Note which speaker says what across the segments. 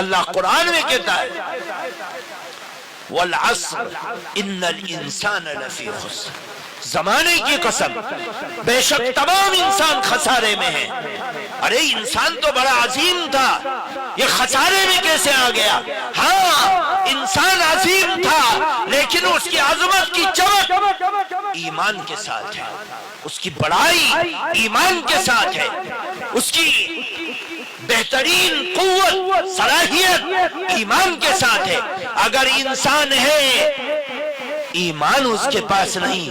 Speaker 1: اللہ قرآن میں کہتا ہے والعصر ان الانسان لفی خسر، زمانے کی قسم بے شک تمام انسان خسارے میں ہے۔ ارے انسان تو بڑا عظیم تھا، یہ خسارے میں کیسے آ گیا؟ ہاں انسان عظیم تھا، لیکن اس کی عظمت کی چمک ایمان کے ساتھ ہے، اس کی بڑائی ایمان کے ساتھ ہے، اس کی بہترین قوت صلاحیت ایمان کے ساتھ ہے۔ اگر انسان ہے ایمان اس کے پاس نہیں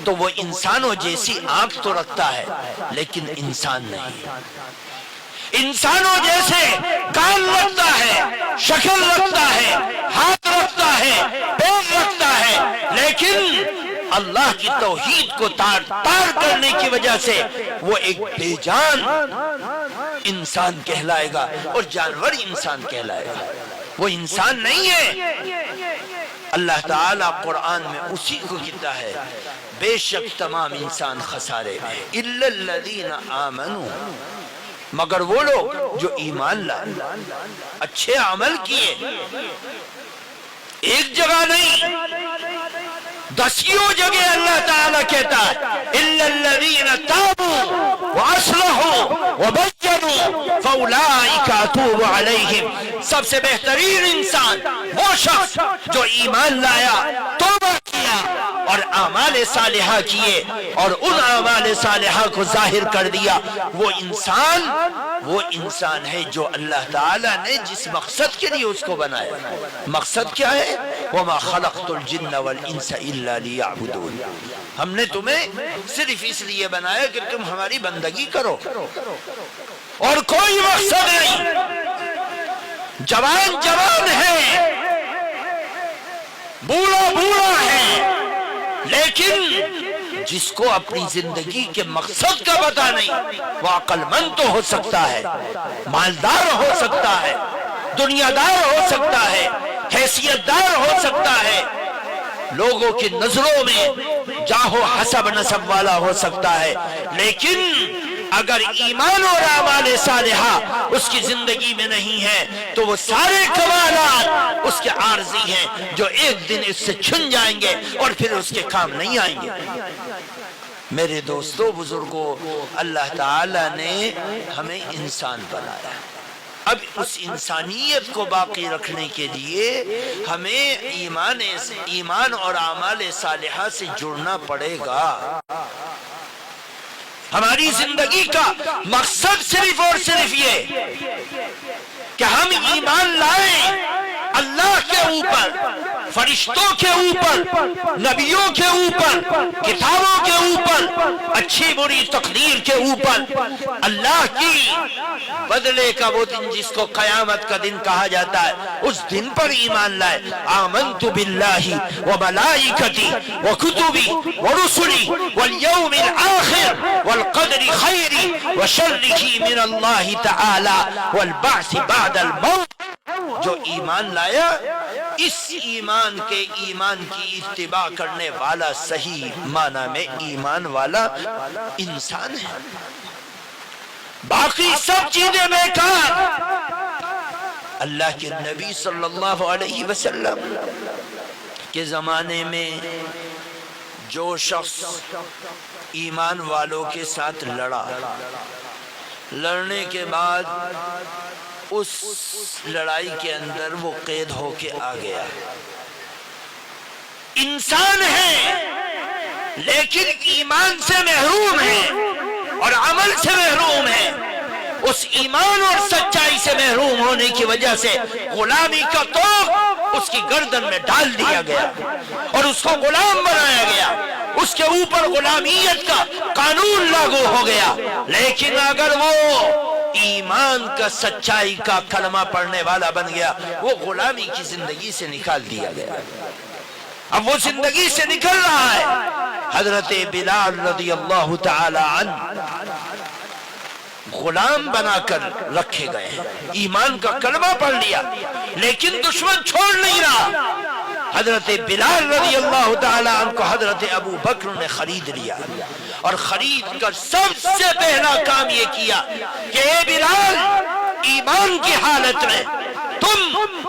Speaker 1: تو وہ انسانوں جیسی آنکھ تو رکھتا ہے لیکن انسان نہیں، انسانوں جیسے کان رکھتا ہے، شکل رکھتا ہے، ہاتھ رکھتا ہے، پیر رکھتا ہے، لیکن اللہ کی توحید کو تار کرنے کی وجہ سے وہ ایک بے جان انسان کہلائے گا اور جانور انسان کہلائے گا، وہ انسان نہیں ہے۔ اللہ تعالیٰ قرآن میں اسی کو کہتا ہے بے شک تمام انسان خسارے میں الا الذین آمنوا، مگر وہ لوگ جو ایمان لائے، اچھے عمل کیے، ایک جگہ نہیں دسیوں جگہ اللہ تعالیٰ کہتا ہے الا الذین تابوا واصلحوا وبینوا فاولئک اتوب علیہم، سب سے بہترین انسان وہ شخص جو ایمان لایا، توبہ کیا اور اعمال صالحہ کیے اور ان اعمال صالحہ کو ظاہر کر دیا، وہ انسان ہے جو اللہ تعالیٰ نے جس مقصد کے لیے اس کو بنایا۔ مقصد کیا ہے؟ وَمَا خَلَقْتُ الْجِنَّ وَالْإِنسَ إِلَّا لِيَعْبُدُونَ، ہم نے تمہیں صرف اس لیے بنایا کہ تم ہماری بندگی کرو اور کوئی مقصد نہیں۔ جوان ہے، بوڑھا ہے، لیکن جس کو اپنی زندگی کے مقصد کا پتہ نہیں، وہ عقل مند تو ہو سکتا ہے، مالدار ہو سکتا ہے، دنیا دار ہو سکتا ہے، حیثیت دار ہو سکتا ہے، لوگوں کی نظروں میں جاہ و حسب نسب والا ہو سکتا ہے، لیکن اگر ایمان اور اعمال صالحہ اس کی زندگی میں نہیں ہے تو وہ سارے کمالات اس کے عارضی ہیں جو ایک دن اس سے چھن جائیں گے اور پھر اس کے کام نہیں آئیں گے۔ میرے دوستو بزرگوں، اللہ تعالیٰ نے ہمیں انسان بنایا، اب اس انسانیت کو باقی رکھنے کے لیے ہمیں ایمان اور اعمال صالحہ سے جڑنا پڑے گا۔ ہماری زندگی کا مقصد صرف اور صرف یہ کہ ہم ایمان لائیں اللہ کے اوپر، فرشتوں کے اوپر، نبیوں کے اوپر، کتابوں کے اوپر، اچھی بری تقدیر کے اوپر، اللہ کی بدلے کا وہ دن جس کو قیامت کا دن کہا جاتا ہے، اس دن پر ایمان لائے۔ آمنت باللہ وملائکتی وکتبی ورسلی والیوم الآخر والقدر خیری وشرہ من اللہ تعالی والبعث بعد الموت۔ جو ایمان لایا، اس ایمان کی اتباع کرنے والا صحیح معنی میں ایمان والا انسان ہے، باقی سب چیزیں بیکار۔ اللہ کے نبی صلی اللہ علیہ وسلم کے زمانے میں جو شخص ایمان والوں کے ساتھ لڑنے کے بعد اس لڑائی کے اندر وہ قید ہو کے آ گیا، انسان ہے لیکن ایمان سے محروم ہے اور عمل سے محروم ہے، اس ایمان اور سچائی سے محروم ہونے کی وجہ سے غلامی کا توق اس کی گردن میں ڈال دیا گیا اور اس کو غلام بنایا گیا، اس کے اوپر غلامیت کا قانون لاگو ہو گیا۔ لیکن اگر وہ ایمان کا سچائی کا کلمہ پڑھنے والا بن گیا، وہ غلامی کی زندگی سے نکال دیا گیا، اب وہ زندگی سے نکل رہا ہے۔ حضرت بلال رضی اللہ تعالی عنہ غلام بنا کر رکھے گئے ہیں، ایمان کا کلمہ پڑھ لیا لیکن دشمن چھوڑ نہیں رہا۔ حضرت بلال رضی اللہ تعالی عنہ کو حضرت ابو بکر نے خرید لیا اور خرید کر سب سے پہلا کام یہ کیا کہ اے بلال، ایمان کی حالت میں تو